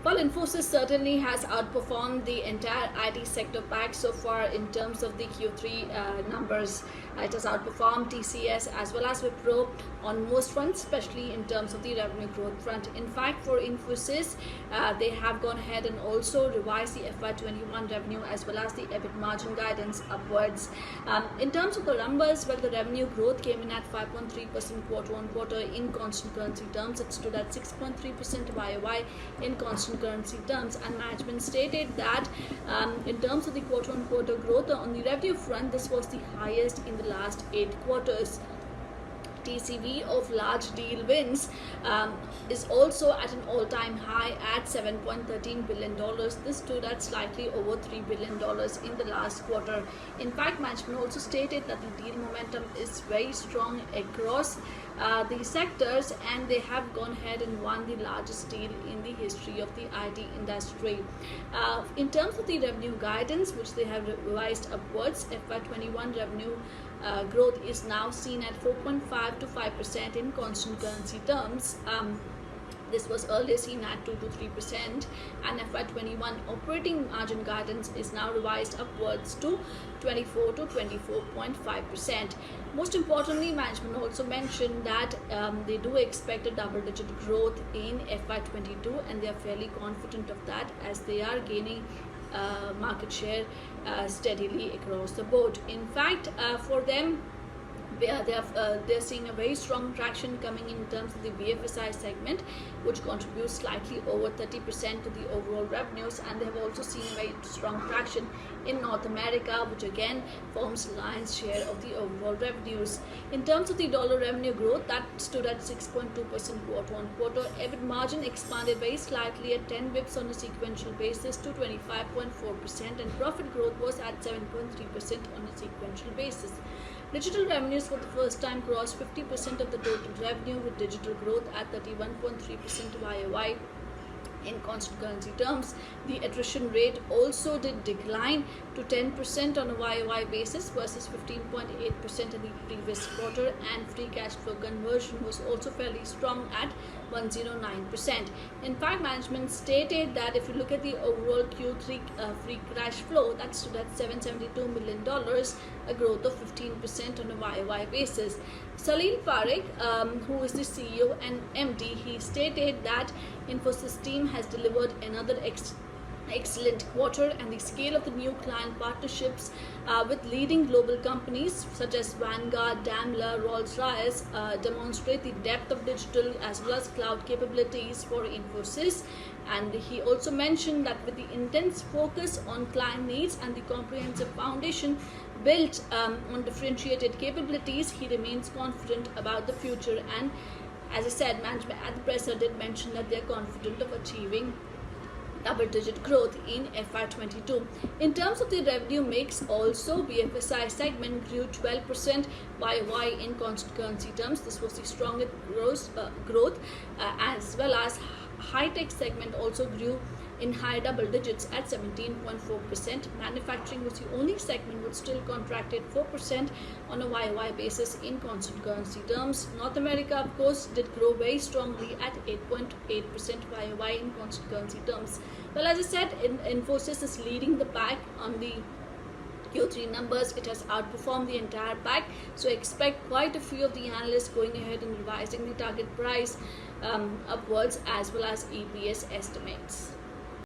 Well, Infosys certainly has outperformed the entire IT sector pack so far in terms of the Q3 numbers. It has outperformed TCS as well as Wipro on most fronts, especially in terms of the revenue growth front. In fact, for Infosys, they have gone ahead and also revised the FY21 revenue as well as the EBIT margin guidance upwards. In terms of the numbers, well, the revenue growth came in at 5.3% quarter on quarter in constant currency terms. It stood at 6.3% YOY in constant currency terms, and management stated that in terms of the quarter on quarter growth on the revenue front, this was the highest in the last 8 quarters. TCV of large deal wins is also at an all-time high at $7.13 billion. This stood at slightly over $3 billion in the last quarter. In fact, management also stated that the deal momentum is very strong across the sectors, and they have gone ahead and won the largest deal in the history of the IT industry. In terms of the revenue guidance, which they have revised upwards, FY21 revenue growth is now seen at 4.5 to 5% in constant currency terms. This was earlier seen at 2 to 3%, and FY21 operating margin guidance is now revised upwards to 24 to 24.5%. Most importantly, management also mentioned that they do expect a double-digit growth in FY22, and they are fairly confident of that as they are gaining market share steadily across the board. In fact, for them, they're seeing a very strong traction coming in terms of the BFSI segment, which contributes slightly over 30% to the overall revenues, and they have also seen very strong traction in North America, which again forms lion's share of the overall revenues. In terms of the dollar revenue growth, that stood at 6.2% quarter on quarter. EBIT margin expanded very slightly at 10 bips on a sequential basis to 25.4%, and profit growth was at 7.3% on a sequential basis. Digital revenues for the first time crossed 50% of the total revenue, with digital growth at 31.3% YOY in constant currency terms. The attrition rate also did decline to 10% on a YOY basis versus 15.8% in the previous quarter, and free cash flow conversion was also fairly strong at 109%. In fact, management stated that if you look at the overall Q3 free cash flow, that stood at $772 million, a growth of 15% on a YOY basis. Salil Parekh, who is the CEO and MD, he stated that Infosys team has delivered another excellent quarter, and the scale of the new client partnerships with leading global companies such as Vanguard, Daimler, Rolls-Royce demonstrate the depth of digital as well as cloud capabilities for Infosys. And he also mentioned that with the intense focus on client needs and the comprehensive foundation built on differentiated capabilities, he remains confident about the future. And as I said, management at the presser did mention that they are confident of achieving double-digit growth in FY22. In terms of the revenue mix, also BFSI segment grew 12% YOY in constant currency terms. This was the strongest growth, as well as high-tech segment also grew in high double digits at 17.4%. Manufacturing was the only segment which still contracted 4% on a YOY basis in constant currency terms. North America, of course, did grow very strongly at 8.8% YOY in constant currency terms. Well, as I said, Infosys is leading the pack on the Q3 numbers. It has outperformed the entire pack, so expect quite a few of the analysts going ahead and revising the target price upwards as well as EPS estimates.